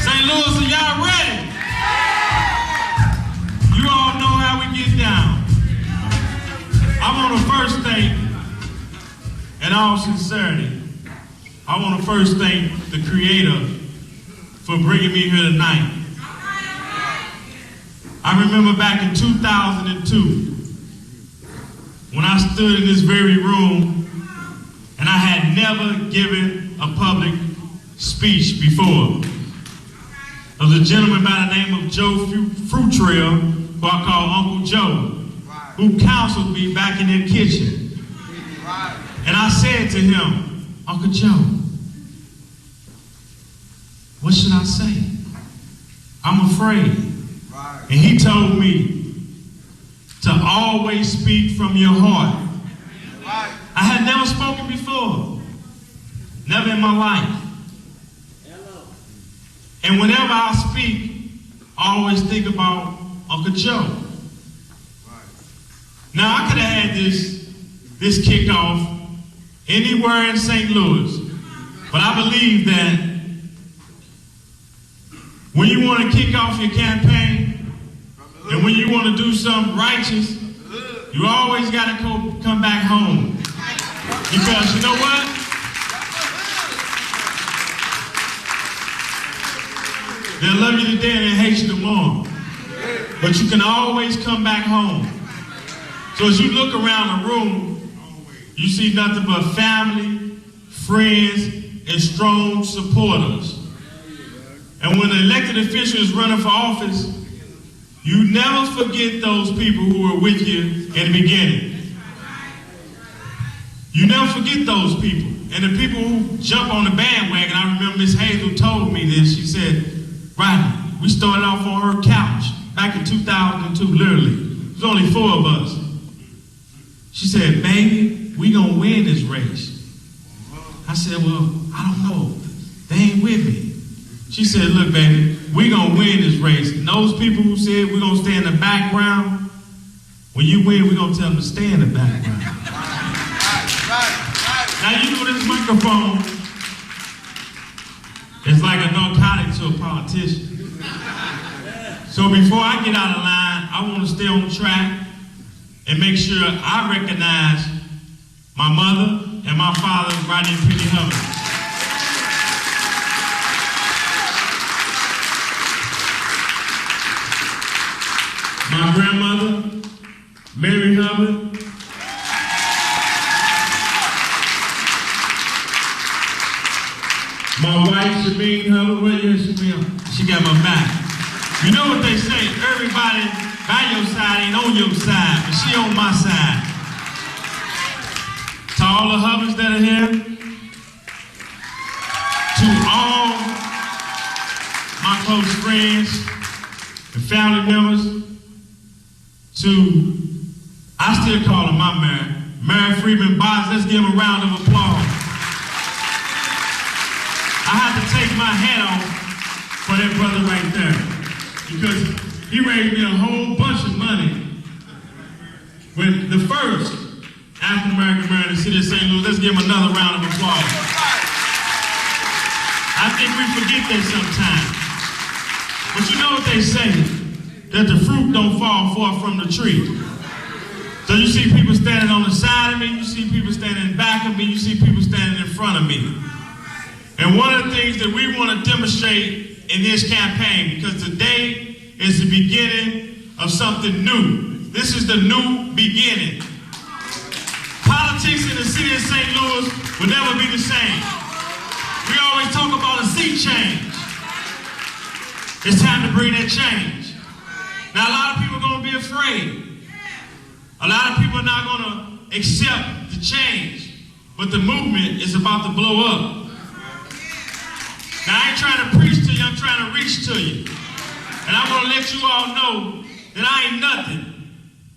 St. Louis, are y'all ready? You all know how we get down. I want to first thank, in all sincerity, I want to first thank the Creator for bringing me here tonight. I remember back in 2002, when I stood in this very room, and I had never given a public speech before. There was a gentleman by the name of Joe Fruitrail, who I call Uncle Joe, who counseled me back in their kitchen. And I said to him, Uncle Joe, what should I say? I'm afraid. And he told me to always speak from your heart. I had never spoken before. Never in my life. And whenever I speak, I always think about Uncle Joe. Now, I could have had this kickoff anywhere in St. Louis, but I believe that when you want to kick off your campaign and when you want to do something righteous, you always got to come back home. Because you know what? They'll love you today and they'll hate you tomorrow. But you can always come back home. So as you look around the room, you see nothing but family, friends, and strong supporters. And when the elected official is running for office, you never forget those people who were with you in the beginning. You never forget those people. And the people who jump on the bandwagon, I remember Miss Hazel told me this. She said, Rodney, we started off on her couch back in 2002, literally. There's only 4 of us. She said, baby, we gonna win this race. I said, well, I don't know. They ain't with me. She said, look, baby, we gonna win this race. And those people who said we're gonna stay in the background, when you win, we're gonna tell them to stay in the background. Now you know this microphone is like a narcotic to a politician. So before I get out of line, I want to stay on track and make sure I recognize my mother and my father, Rodney Hubbard. My grandmother, Mary Hubbard. My wife, Shabeen Hubbard. Where is Shabeen? She got my back. You know what they say, everybody by your side ain't on your side, but she on my side. To all the Hubbards that are here, to all my close friends and family members, I still call her my Mary Freeman Boggs. Let's give him a round of applause. I have to take my hat off for that brother right there, because he raised me a whole bunch of money. When the first African American mayor in the city of St. Louis, let's give him another round of applause. I think we forget that sometimes. But you know what they say, that the fruit don't fall far from the tree. So you see people standing on the side of me, you see people standing in back of me, you see people standing in front of me. And one of the things that we want to demonstrate in this campaign, because today is the beginning of something new. This is the new beginning. Politics in the city of St. Louis will never be the same. We always talk about a sea change. It's time to bring that change. Now, a lot of people are going to be afraid. A lot of people are not going to accept the change. But the movement is about to blow up. Now, I ain't trying to preach to you, I'm trying to reach to you. And I want to let you all know that I ain't nothing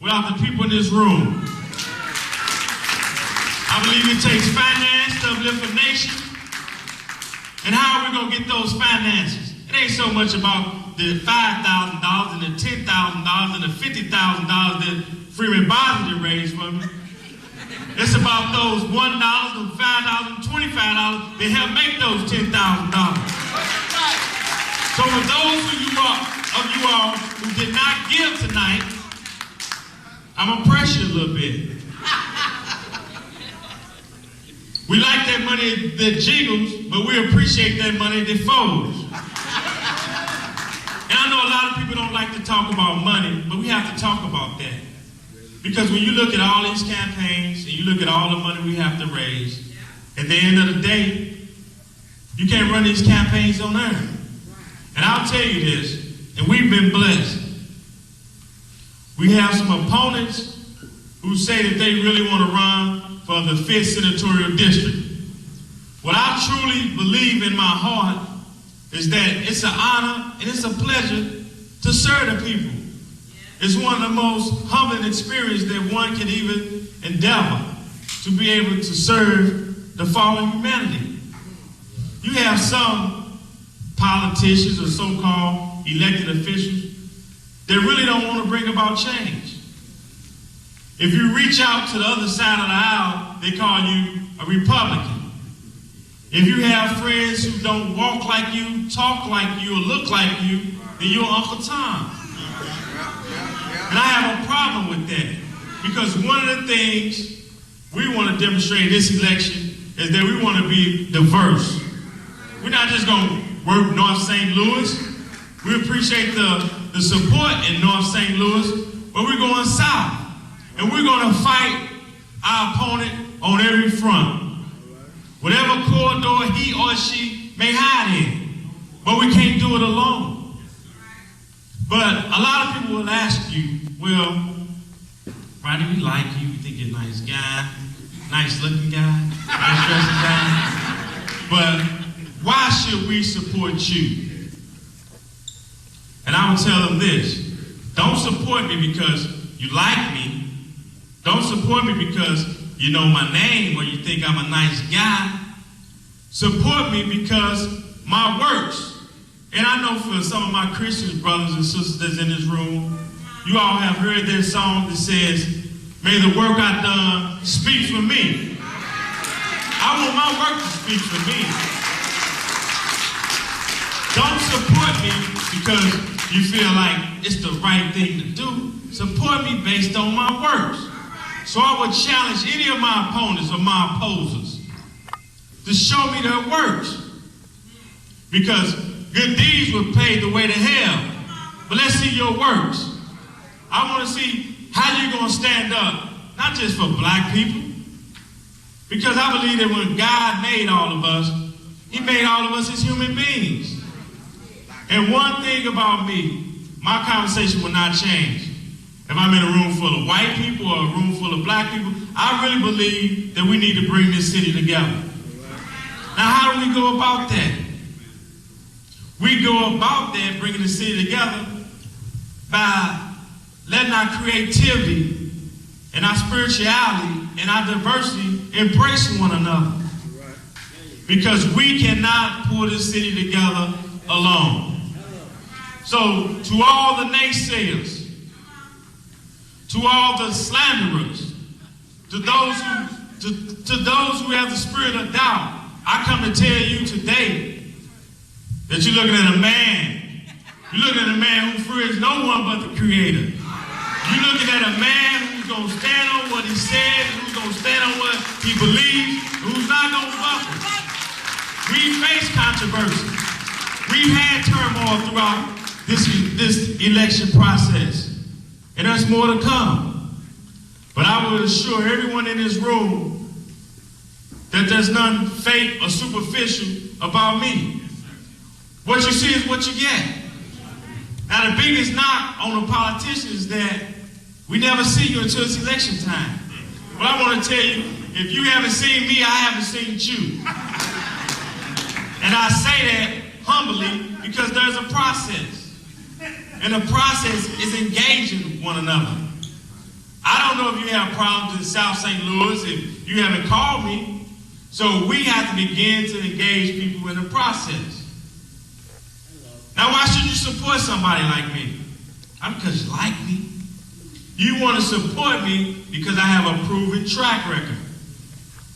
without the people in this room. I believe it takes finance to uplift a nation. And how are we going to get those finances? It ain't so much about the $5,000 and the $10,000 and the $50,000 that Freeman Boggs did raise for me. It's about those $1, $5, $25 that help make those $10,000. So for those of you all who did not give tonight, I'm going to press you a little bit. We like that money that jiggles, but we appreciate that money that folds. And I know a lot of people don't like to talk about money, but we have to talk about that. Because when you look at all these campaigns and you look at all the money we have to raise, at the end of the day, you can't run these campaigns on air. And I'll tell you this, and we've been blessed. We have some opponents who say that they really want to run for the 5th Senatorial District. What I truly believe in my heart is that it's an honor and it's a pleasure to serve the people. It's one of the most humbling experiences that one can even endeavor, to be able to serve the fallen humanity. You have some politicians or so-called elected officials that really don't want to bring about change. If you reach out to the other side of the aisle, they call you a Republican. If you have friends who don't walk like you, talk like you, or look like you, then you're Uncle Tom. And I have a problem with that, because one of the things we want to demonstrate in this election is that we want to be diverse. We're not just going to work North St. Louis. We appreciate the support in North St. Louis, but we're going south. And we're going to fight our opponent on every front. Whatever corridor he or she may hide in. But we can't do it alone. But a lot of people will ask you, well, Rodney, we like you. We think you're a nice guy, nice looking guy, nice dressing guy. But why should we support you? And I will tell them this. Don't support me because you like me. Don't support me because you know my name or you think I'm a nice guy. Support me because my works. And I know for some of my Christian brothers and sisters that's in this room, you all have heard that song that says, may the work I done speak for me. I want my work to speak for me. Don't support me because you feel like it's the right thing to do. Support me based on my works. So I would challenge any of my opponents or my opposers to show me their works. Because good deeds will pave the way to hell. But let's see your works. I want to see how you're going to stand up, not just for black people. Because I believe that when God made all of us, he made all of us as human beings. And one thing about me, my conversation will not change. If I'm in a room full of white people or a room full of black people, I really believe that we need to bring this city together. Now, how do we go about that? We go about that, bringing the city together, by letting our creativity and our spirituality and our diversity embrace one another. Because we cannot pull this city together alone. So, to all the naysayers, to all the slanderers, to those who have the spirit of doubt, I come to tell you today that you're looking at a man. You're looking at a man who fears no one but the Creator. You're looking at a man who's going to stand on what he said, who's going to stand on what he believes, who's not going to buckle. We face controversy. We've had turmoil throughout this election process. And there's more to come. But I will assure everyone in this room that there's none fake or superficial about me. What you see is what you get. Now, the biggest knock on the politicians is that we never see you until it's election time. But I want to tell you, if you haven't seen me, I haven't seen you. And I say that humbly because there's a process. And the process is engaging one another. I don't know if you have problems in South St. Louis, if you haven't called me. So we have to begin to engage people in the process. Now, why should you support somebody like me? Not because you like me. You want to support me because I have a proven track record.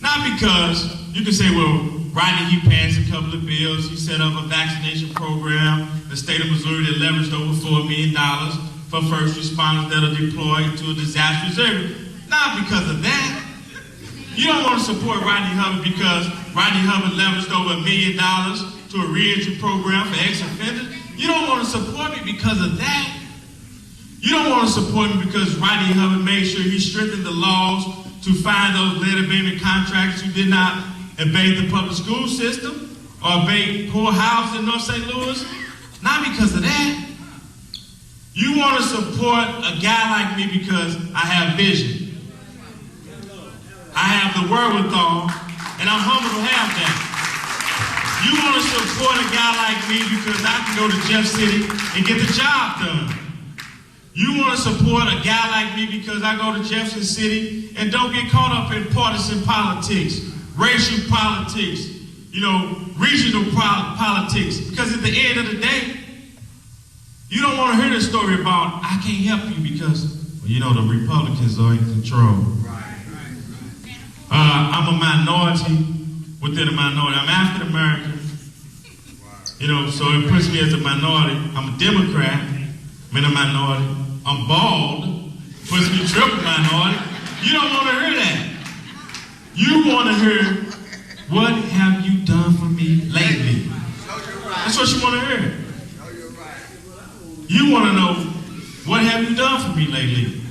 Not because you can say, well, Rodney, he passed a couple of bills, he set up a vaccination program, the state of Missouri that leveraged over $4 million for first responders that are deployed to a disaster area. Not because of that. You don't want to support Rodney Hubbard because Rodney Hubbard leveraged over $1 million to a reentry program for ex-offenders. You don't want to support me because of that. You don't want to support me because Rodney Hubbard made sure he strengthened the laws to find those lead abatement contractors who did not obey the public school system or obey poor houses in North St. Louis. Not because of that. You want to support a guy like me because I have vision. I have the wherewithal, and I'm humble to have that. You want to support a guy like me because I can go to Jeff City and get the job done. You want to support a guy like me because I go to Jefferson City and don't get caught up in partisan politics, racial politics, regional politics. Because at the end of the day, you don't want to hear the story about, I can't help you because, the Republicans are in control. I'm a minority within a minority. I'm African American, so it puts me as a minority. I'm a Democrat, I'm in a minority. I'm bald, puts me triple minority. You don't want to hear that. You want to hear, what have you done for me lately? That's what you want to hear. You want to know, what have you done for me lately?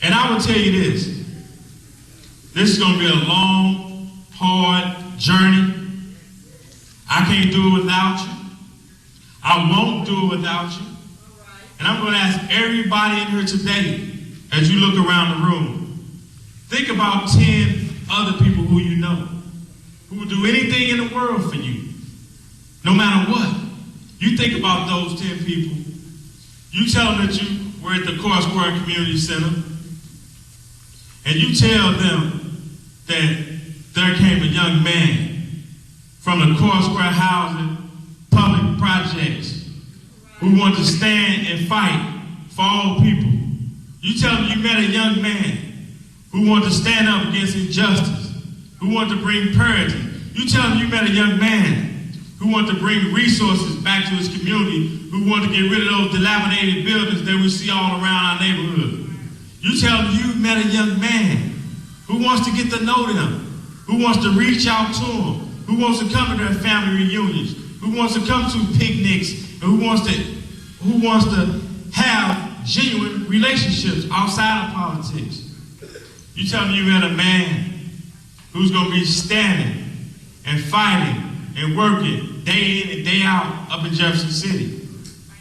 And I will tell you this. This is going to be a long, hard journey. I can't do it without you. I won't do it without you. And I'm going to ask everybody in here today, as you look around the room, think about 10 other people who you know, who will do anything in the world for you, no matter what. You think about those 10 people. You tell them that you were at the Core Square Community Center, and you tell them that there came a young man from the Core Square Housing Public Projects who wanted to stand and fight for all people. You tell them you met a young man who wanted to stand up against injustice, who wanted to bring parity. You tell them you met a young man who wanted to bring resources back to his community, who wanted to get rid of those dilapidated buildings that we see all around our neighborhood. You tell them you met a young man who wants to get to know them, who wants to reach out to them, who wants to come to their family reunions, who wants to come to picnics, and who wants to have genuine relationships outside of politics. You tell me you met a man who's going to be standing and fighting and working day in and day out up in Jefferson City.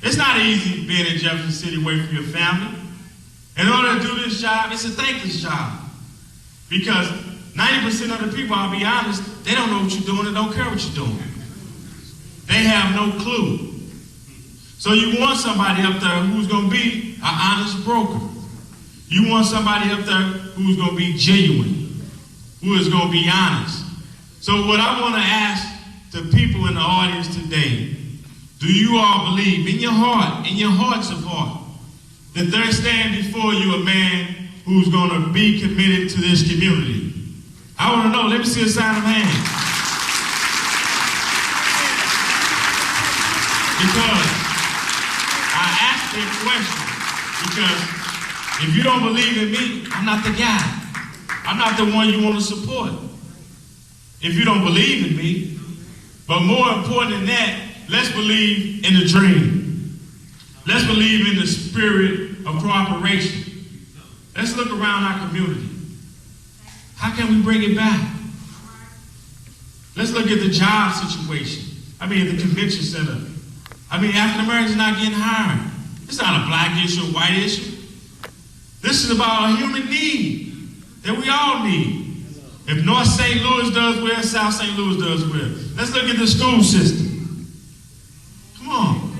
It's not easy being in Jefferson City away from your family. In order to do this job, it's a thankless job. Because 90% of the people, I'll be honest, they don't know what you're doing and don't care what you're doing. They have no clue. So you want somebody up there who's going to be an honest broker. You want somebody up there who's going to be genuine, who is going to be honest. So what I want to ask the people in the audience today, do you all believe in your hearts of heart, that there stands before you a man who's going to be committed to this community? I want to know. Let me see a sign of hands. Because I asked that question because if you don't believe in me, I'm not the guy. I'm not the one you want to support. If you don't believe in me, but more important than that, let's believe in the dream. Let's believe in the spirit of cooperation. Let's look around our community. How can we bring it back? Let's look at the job situation. At the convention center. African Americans are not getting hired. It's not a black issue, a white issue. This is about a human need that we all need. If North St. Louis does well, South St. Louis does well. Let's look at the school system. Come on.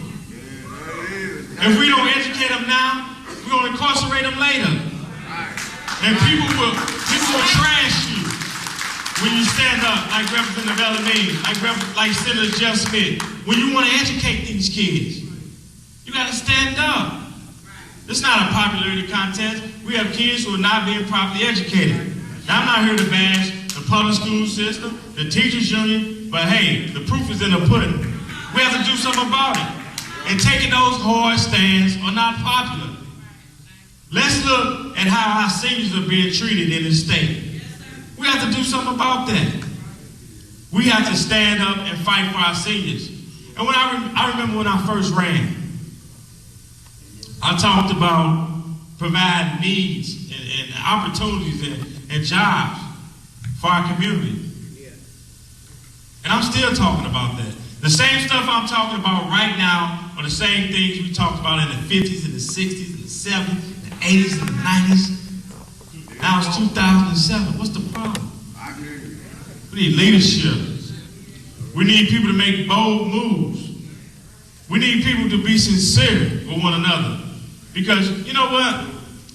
If we don't educate them now, we're going to incarcerate them later. And people will trash you when you stand up like Representative Ella, like Senator Jeff Smith. When you want to educate these kids, you got to stand up. It's not a popularity contest. We have kids who are not being properly educated. Now, I'm not here to bash the public school system, the teachers union, but hey, the proof is in the pudding. We have to do something about it. and taking those hard stands are not popular. Let's look at how our seniors are being treated in this state. We have to do something about that. We have to stand up and fight for our seniors. And when I remember when I first ran, I talked about providing needs and opportunities and jobs for our community. And I'm still talking about that. The same stuff I'm talking about right now are the same things we talked about in the 50s and the 60s and the 70s, the 80s and the 90s. Now it's 2007. What's the problem? We need leadership. We need people to make bold moves. We need people to be sincere with one another. Because, you know what?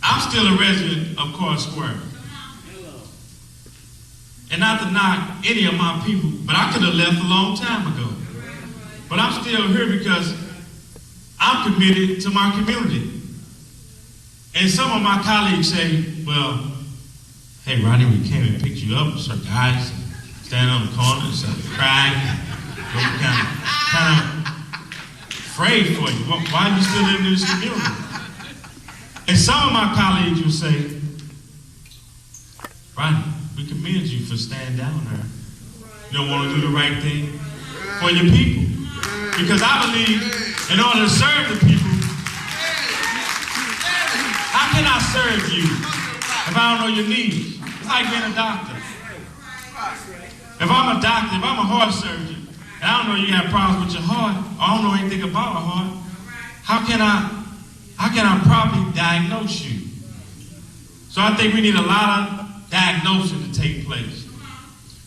I'm still a resident of Court Square. And not to knock any of my people, but I could have left a long time ago. But I'm still here because I'm committed to my community. And some of my colleagues say, well, hey, Rodney, we came and picked you up. Some guys stand on the corner and start crying. We're kind of afraid for you. Why are you still living in this community? And some of my colleagues will say, Rodney, we commend you for standing down there. You don't want to do the right thing for your people. Because I believe in order to serve the people, how can I serve you if I don't know your needs? It's like being a doctor. If I'm a doctor, if I'm a heart surgeon, and I don't know you have problems with your heart, or I don't know anything about a heart, how can I properly diagnose you? So I think we need a lot of diagnosing to take place.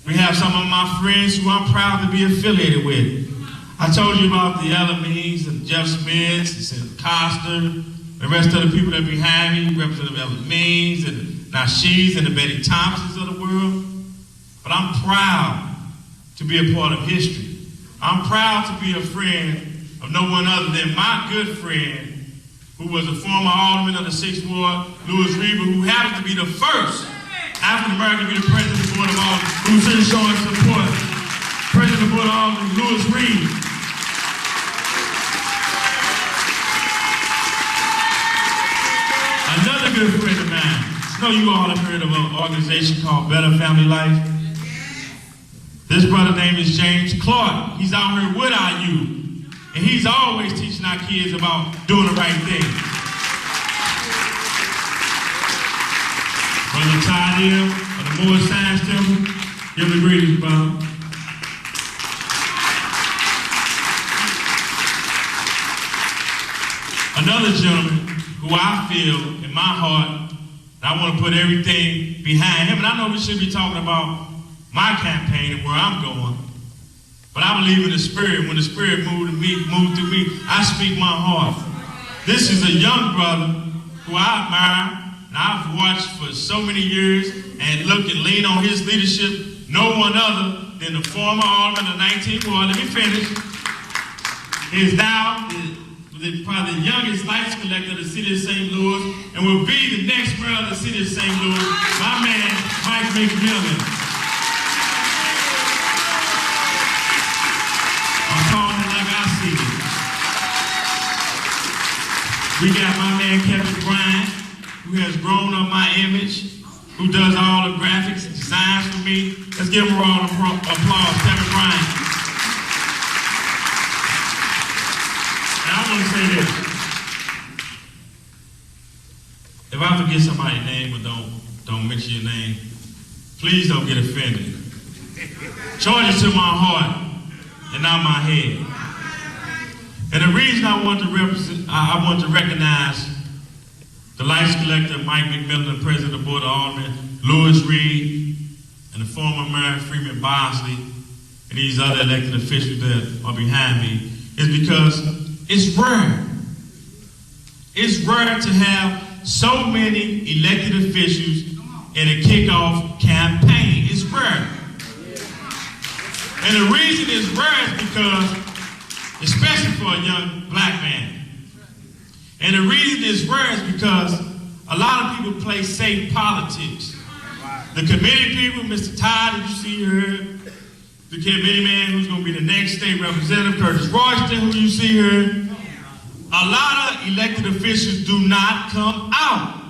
We have some of my friends who I'm proud to be affiliated with. I told you about the Elamines and Jeff Smiths and Coster, the rest of the people that are behind me, Representative Elamines and Nashees and the Betty Thompsons of the world. But I'm proud to be a part of history. I'm proud to be a friend of no one other than my good friend, who was a former alderman of the 6th Ward, Louis Reber, who happens to be the first African American to be the president of the Board of Aldermen, who's here showing support. President of the Board of Aldermen, Louis Reed. Another good friend of mine. I know you all have heard of an organization called Better Family Life. This brother name is James Clark. He's out here with our youth. And he's always teaching our kids about doing the right thing. Brother Tydell of the Moore Science Temple, give him the greetings, brother. Another gentleman who I feel in my heart, I want to put everything behind him. And I know we should be talking about my campaign and where I'm going. But I believe in the Spirit. When the Spirit moved through me, I speak my heart. This is a young brother who I admire, and I've watched for so many years and look and lean on his leadership. No one other than the former alderman of 19th Ward. Let me finish. He is now probably the youngest lights collector of the city of St. Louis and will be the next mayor of the city of St. Louis, my man, Mike McMillan. I'm calling it like I see it. We got my man, Kevin Bryant, who has grown up my image, who does all the graphics and designs for me. Let's give him a round of applause, Kevin Bryant. I want to say this. If I forget somebody's name or don't mention your name, please don't get offended. Charge it to my heart and not my head. And the reason I want to recognize the lights collector Mike McMillan, the president of the Board of Aldermen, Louis Reed, and the former Mayor Freeman Bosley, and these other elected officials that are behind me, is because it's rare. It's rare to have so many elected officials in a kickoff campaign. It's rare. And the reason it's rare is because, especially for a young black man, and the reason it's rare is because a lot of people play safe politics. The committee people, Mr. Todd, that you see here, the committee man who's going to be the next state representative, Curtis Royston, who you see here, a lot of elected officials do not come out.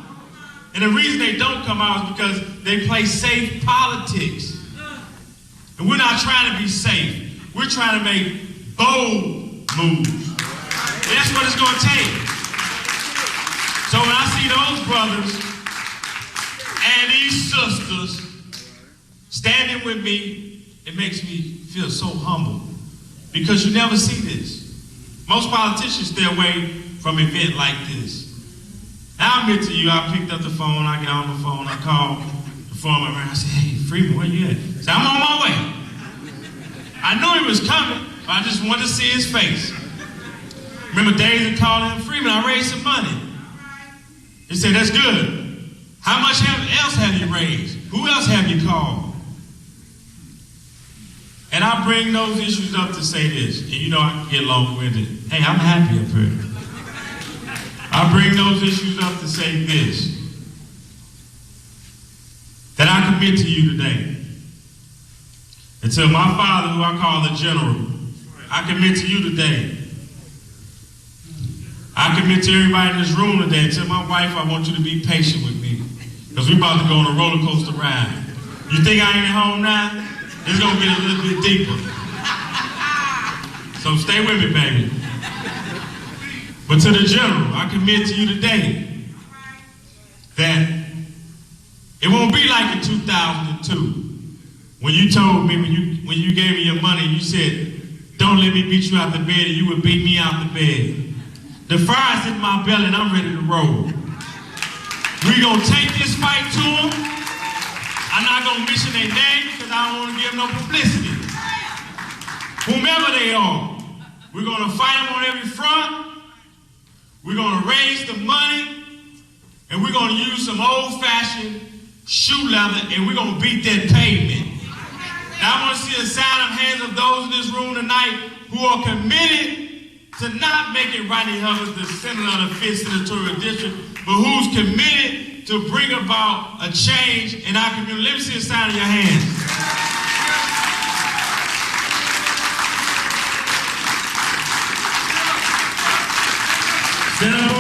And the reason they don't come out is because they play safe politics. And we're not trying to be safe. We're trying to make bold moves. And that's what it's going to take. So when I see those brothers and these sisters standing with me, it makes me feel so humble. Because you never see this. Most politicians stay away from an event like this. Now I admit to you, I picked up the phone, I get on the phone, I call the former man, I said, hey, Freeman, where you at? He said, I'm on my way. I knew he was coming, but I just wanted to see his face. Remember days and calling him, Freeman, I raised some money. He said, that's good. How much else have you raised? Who else have you called? And I bring those issues up to say this, and you know I can get long-winded. Hey, I'm happy up here. I bring those issues up to say this, that I commit to you today. And to my father, who I call the general, I commit to you today. I commit to everybody in this room today. Tell my wife I want you to be patient with me, because we're about to go on a roller coaster ride. You think I ain't at home now? It's going to get a little bit deeper. So stay with me, baby. But to the general, I commit to you today that it won't be like in 2002 when you told me, when you gave me your money, you said, don't let me beat you out the bed, and you would beat me out the bed. The fire's in my belly and I'm ready to roll. We're going to take this fight to them. I'm not going to mention their name because I don't want to give them no publicity. Whomever they are, we're going to fight them on every front. We're going to raise the money, and we're going to use some old-fashioned shoe leather, and we're going to beat that pavement. Now, I want to see a sign of hands of those in this room tonight who are committed to not making Rodney Hubbard the senator of the 5th Senatorial District, but who's committed to bring about a change in our community. Let me see a sign of your hands. Stand up